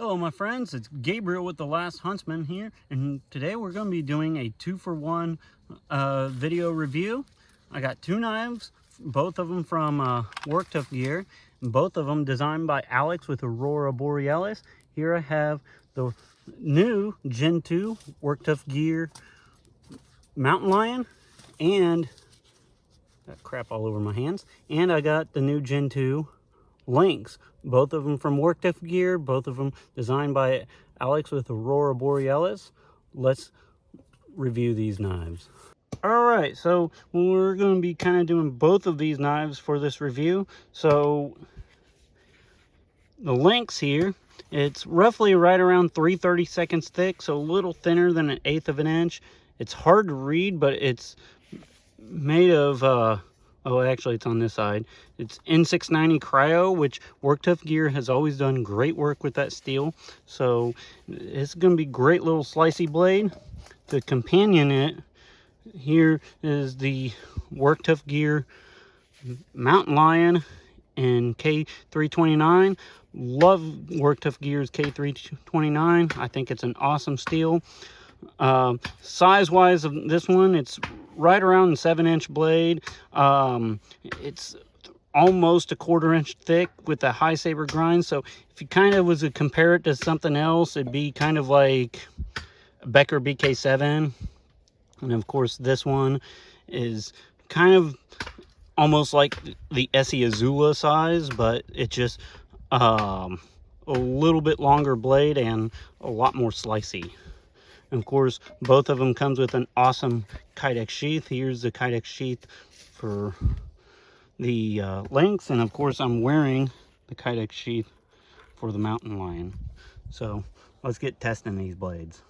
Hello my friends, it's Gabriel with The Last Huntsman here, and today we're going to be doing a 2-for-1 video review. I got two knives, both of them from Work Tuff Gear, and both of them designed by Alex with Aurora Borealis. Here I have the new Gen 2 Work Tuff Gear Mt Lion, and got crap all over my hands, and I got the new Gen 2 Lynx, both of them from Work Tuff Gear, both of them designed by Alex with Aurora Borealis. Let's review these knives. Alright, so we're going to be kind of doing both of these knives for this review. So the Lynx here, it's roughly right around 3/32 thick, so a little thinner than 1/8 of an inch. It's hard to read, but it's made of oh, actually it's on this side. It's N690 cryo, which Work Tuff Gear has always done great work with that steel. So it's going to be great little slicey blade. To companion it, here is the Work Tuff Gear Mt Lion and K329. Love Work Tuff Gear's K329. I think it's an awesome steel. Size-wise of this one, it's right around 7-inch blade. It's almost 1/4 inch thick with a high saber grind. So if you kind of was to compare it to something else, it'd be kind of like Becker BK7. And of course this one is kind of almost like the Essie Azula size, but it's just a little bit longer blade and a lot more slicey. And of course, both of them comes with an awesome Kydex sheath. Here's the Kydex sheath for the Lynx, and of course, I'm wearing the Kydex sheath for the Mountain Lion. So let's get testing these blades.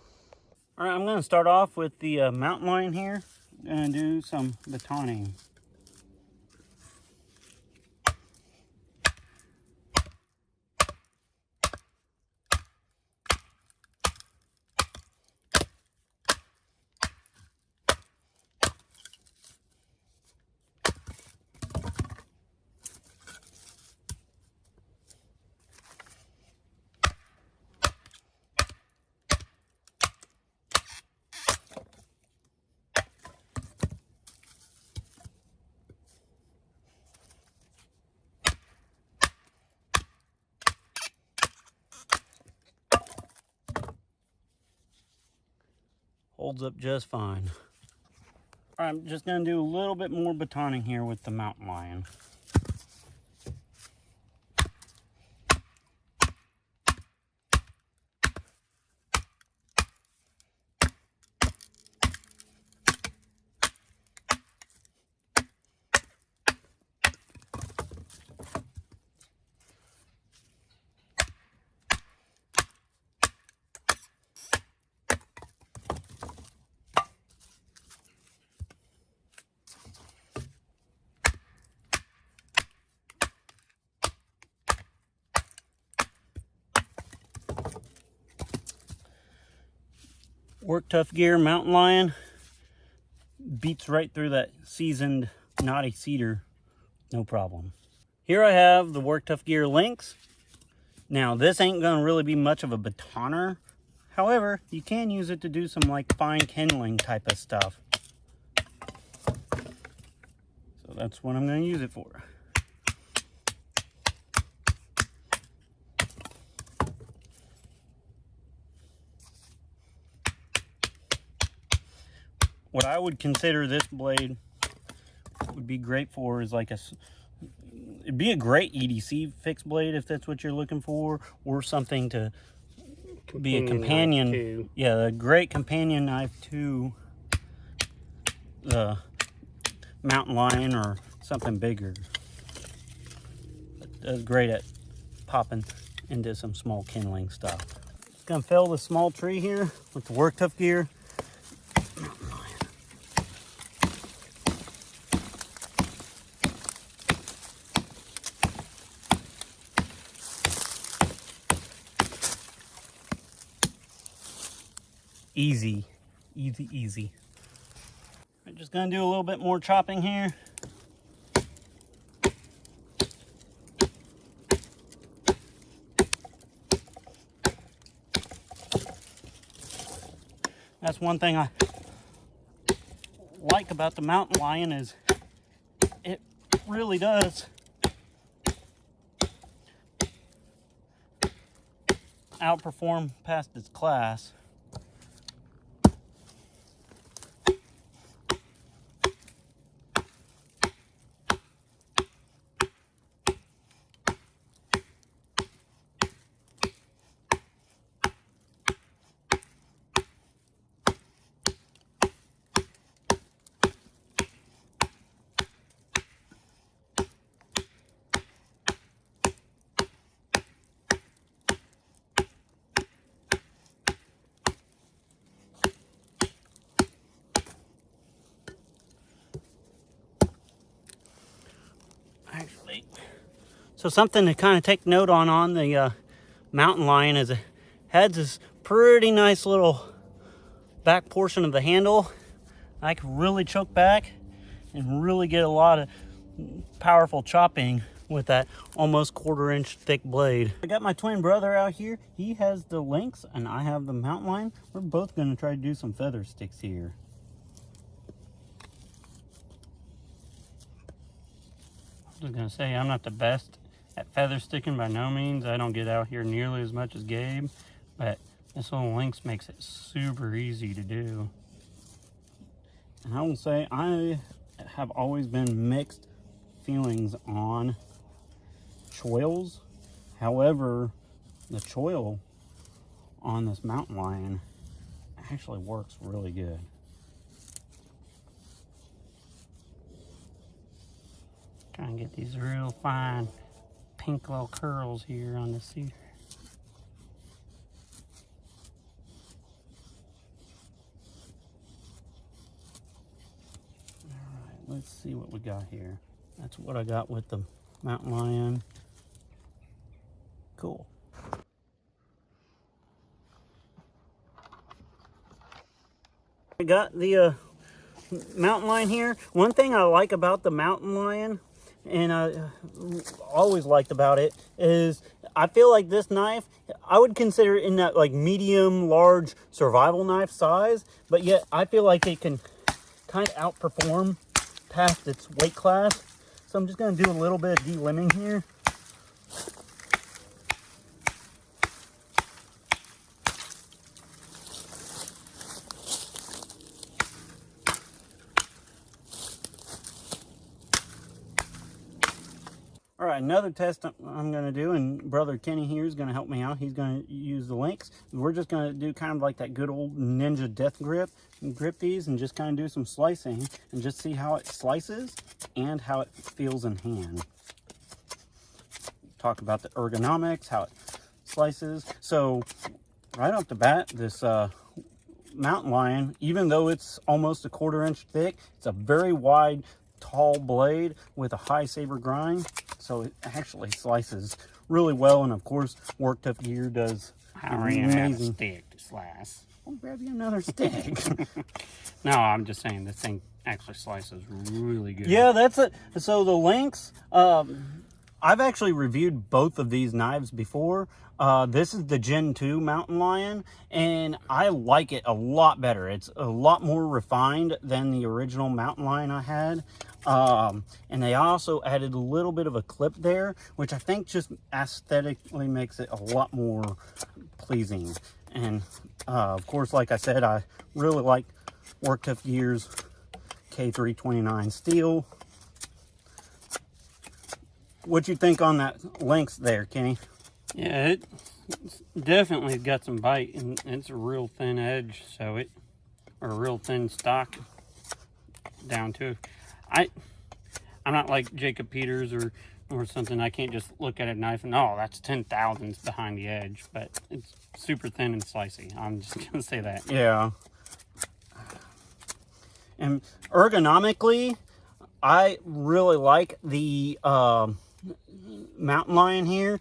All right, I'm going to start off with the Mountain Lion here. I'm going to do some batoning. Holds up just fine. All right, I'm just going to do a little bit more batoning here with the Mountain Lion. Work Tuff Gear Mountain Lion beats right through that seasoned knotty cedar, no problem. Here I have the Work Tuff Gear Lynx. Now this ain't gonna really be much of a batoner. However, you can use it to do some like fine kindling type of stuff. So that's what I'm gonna use it for. What I would consider this blade would be great for is like it'd be a great EDC fixed blade if that's what you're looking for, or something to be a companion. Yeah, a great companion knife to the Mountain Lion or something bigger. That's great at popping into some small kindling stuff. Just gonna fell the small tree here with the Work Tuff Gear Mountain Lion. Easy, easy, easy. I'm just gonna do a little bit more chopping here. That's one thing I like about the Mountain Lion is it really does outperform past its class. Actually, so something to kind of take note on the Mountain Lion is it has this pretty nice little back portion of the handle. I can really choke back and really get a lot of powerful chopping with that almost 1/4 inch thick blade. I got my twin brother out here. He has the Lynx and I have the Mountain Lion. We're both going to try to do some feather sticks here. I was gonna say I'm not the best at feather sticking by no means. I don't get out here nearly as much as Gabe, but this little Lynx makes it super easy to do. And I will say I have always been mixed feelings on choils. However, the choil on this Mountain Lion actually works really good. Try and get these real fine pink little curls here on the cedar. Alright, let's see what we got here. That's what I got with the Mountain Lion. Cool. I got the Mountain Lion here. One thing I like about the Mountain Lion, and I always liked about it, is I feel like this knife, I would consider it in that like medium, large survival knife size, but yet I feel like it can kind of outperform past its weight class. So I'm just going to do a little bit of delimbing here. All right, another test I'm going to do, and brother Kenny here is going to help me out. He's going to use the Lynx. We're just going to do kind of like that good old ninja death grip and grip these and just kind of do some slicing and just see how it slices and how it feels in hand. Talk about the ergonomics, how it slices. So right off the bat, this Mountain Lion, even though it's almost a 1/4 inch thick, it's a very wide, tall blade with a high saber grind, so it actually slices really well. And of course, Work Tuff Gear does amazing. Stick to slice. I'll grab you another stick. No, I'm just saying this thing actually slices really good. Yeah, that's it. So the Lynx, I've actually reviewed both of these knives before. This is the Gen 2 Mountain Lion, and I like it a lot better. It's a lot more refined than the original Mountain Lion I had. And they also added a little bit of a clip there, which I think just aesthetically makes it a lot more pleasing. And of course, like I said, I really like Work Tuff Gear's K329 steel. What'd you think on that Lynx there, Kenny? Yeah, it's definitely got some bite, and it's a real thin edge, so or a real thin stock down to. I'm not like Jacob Peters or something. I can't just look at a knife and, oh, that's 10 thousandths behind the edge, but it's super thin and slicey. I'm just gonna say that. Yeah. And ergonomically, I really like the Mountain Lion here.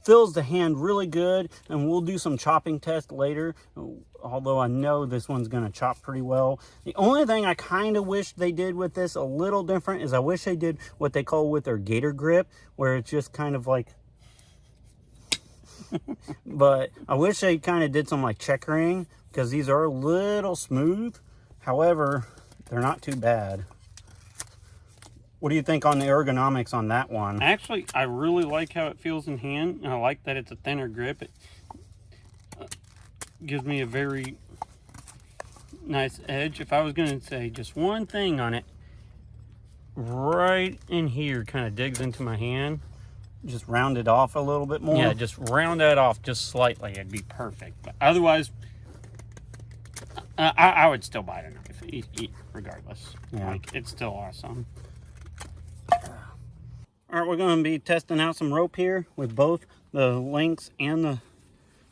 Fills the hand really good, and we'll do some chopping tests later, although I know this one's going to chop pretty well. The only thing I kind of wish they did with this a little different is I wish they did what they call with their gator grip, where it's just kind of like but I wish they kind of did some like checkering because these are a little smooth. However, they're not too bad. What do you think on the ergonomics on that one? Actually, I really like how it feels in hand, and I like that it's a thinner grip. It gives me a very nice edge. If I was going to say just one thing on it, right in here kind of digs into my hand. Just round it off a little bit more? Yeah, just round that off just slightly. It'd be perfect. But otherwise, I would still buy the knife, regardless. Yeah. Like, it's still awesome. All right, we're going to be testing out some rope here with both the Lynx and the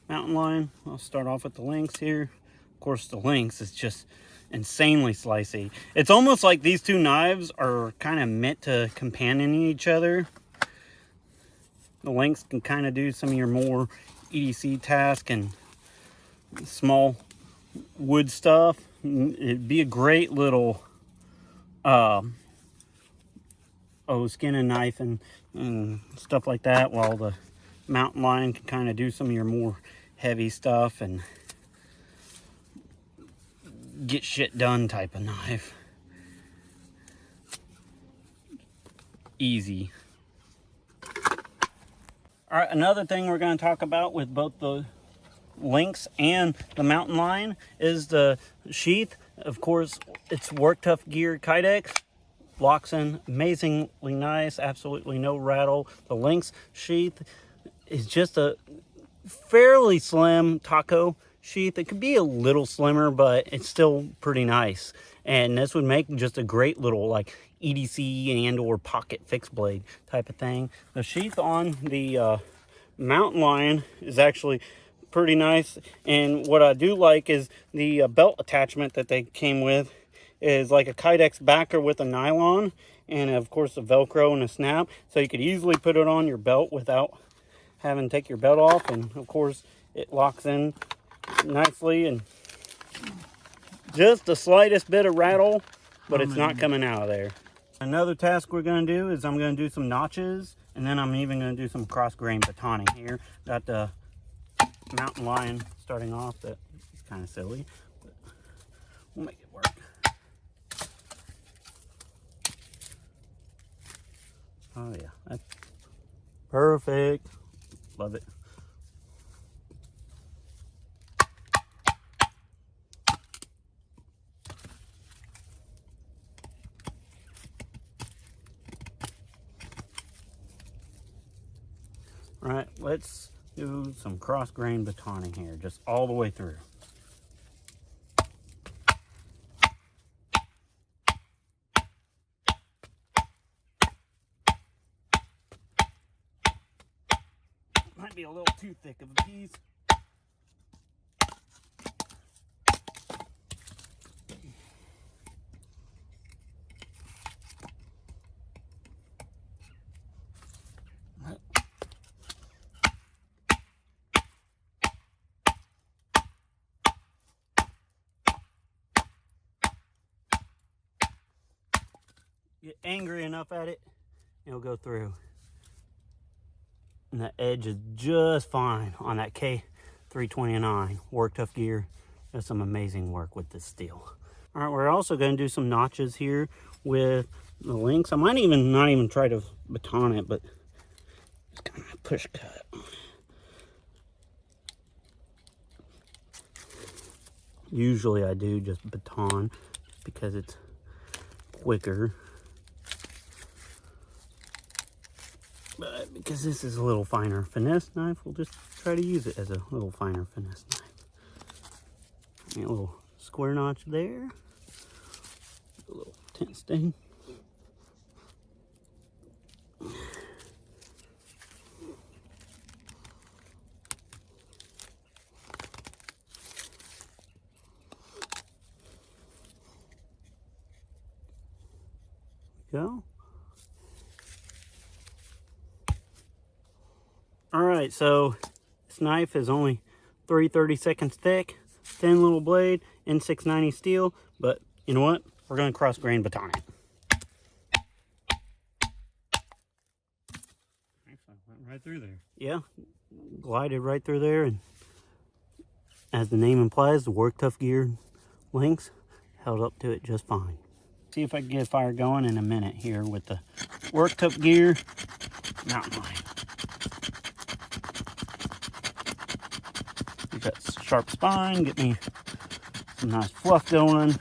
Mountain Lion. I'll start off with the Lynx here. Of course, the Lynx is just insanely slicey. It's almost like these two knives are kind of meant to companion each other. The Lynx can kind of do some of your more EDC tasks and small wood stuff. It'd be a great little skinning knife and stuff like that, while the Mountain Lion can kind of do some of your more heavy stuff and get shit done type of knife. Easy. All right, another thing we're going to talk about with both the Lynx and the Mountain Lion is the sheath. Of course, it's Work Tuff Gear Kydex. Locks in amazingly nice, absolutely no rattle. The Lynx sheath is just a fairly slim taco sheath. It could be a little slimmer, but it's still pretty nice. And this would make just a great little like EDC and or pocket fixed blade type of thing. The sheath on the Mountain Lion is actually pretty nice. And what I do like is the belt attachment that they came with is like a Kydex backer with a nylon, and of course a Velcro and a snap, so you could easily put it on your belt without having to take your belt off. And of course it locks in nicely, and just the slightest bit of rattle, but it's not coming out of there. Another task we're going to do is I'm going to do some notches, and then I'm even going to do some cross grain batoning here. Got the Mountain Lion starting off. That's kind of silly, but we'll make it work. Oh yeah, that's perfect. Love it. All right, let's do some cross grain batoning here, just all the way through. Might be a little too thick of a piece. Get angry enough at it, it'll go through. And the edge is just fine on that K329 Work Tuff Gear. Does some amazing work with this steel. All right, we're also going to do some notches here with the Lynx. I might even not even try to baton it, but just kind of push cut. Usually I do just baton because it's quicker. But because this is a little finer finesse knife, we'll just try to use it as a little finer finesse knife. A little square notch there. A little tent stain. Go. All right, so this knife is only 3/32 thick, thin little blade, N690 steel, but you know what? We're gonna cross grain baton it. Excellent, went right through there. Yeah, glided right through there, and as the name implies, the Work Tuff Gear Lynx held up to it just fine. See if I can get a fire going in a minute here with the Work Tuff Gear Mountain Lion. Get that sharp spine, get me some nice fluff going.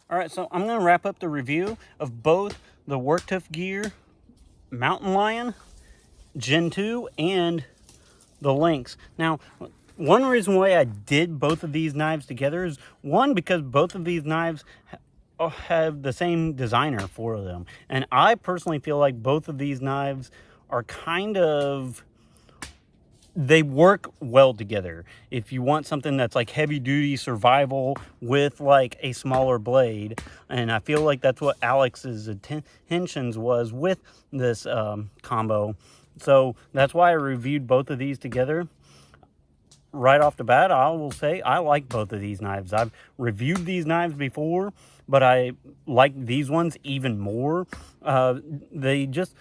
All right, so I'm going to wrap up the review of both the Work Tuff Gear Mountain Lion Gen 2 and the Lynx. Now, one reason why I did both of these knives together is, one, because both of these knives have the same designer for them. And I personally feel like both of these knives are kind of, they work well together. If you want something that's like heavy duty survival with like a smaller blade, and I feel like that's what Alex's intentions was with this combo. So that's why I reviewed both of these together. Right off the bat, I will say I like both of these knives. I've reviewed these knives before, but I like these ones even more. They just,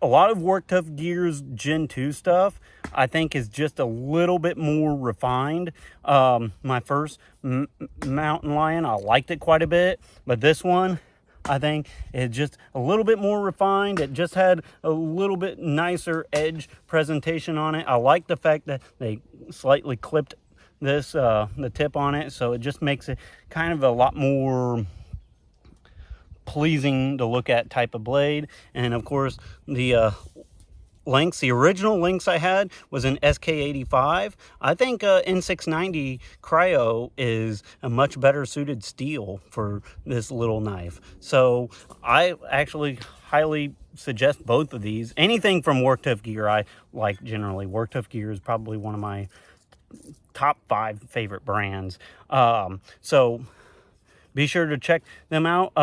a lot of Work Tuff Gear's Gen 2 stuff, I think, is just a little bit more refined. My first Mountain Lion, I liked it quite a bit, but this one, I think, is just a little bit more refined. It just had a little bit nicer edge presentation on it. I like the fact that they slightly clipped this, the tip on it, so it just makes it kind of a lot more pleasing to look at type of blade. And of course, the Lynx, the original Lynx I had was an SK85. I think N690 Cryo is a much better suited steel for this little knife. So I actually highly suggest both of these. Anything from Work Tuff Gear I like generally. Work Tuff Gear is probably one of my top 5 favorite brands. So be sure to check them out.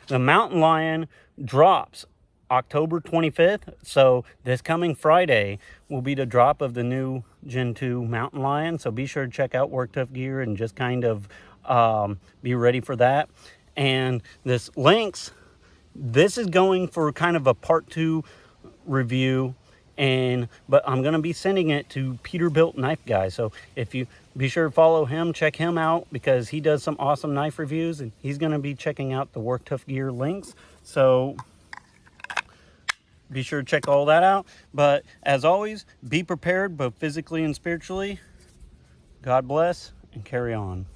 The Mountain Lion drops October 25th. So this coming Friday will be the drop of the new Gen 2 Mountain Lion. So be sure to check out Work Tuff Gear and just kind of be ready for that. And this Lynx, this is going for kind of a part 2 review. But I'm going to be sending it to Peterbilt Knife Guy. So if you be sure to follow him, check him out, because he does some awesome knife reviews, and he's going to be checking out the Work Tuff Gear Lynx. So be sure to check all that out. But as always, be prepared both physically and spiritually. God bless, and carry on.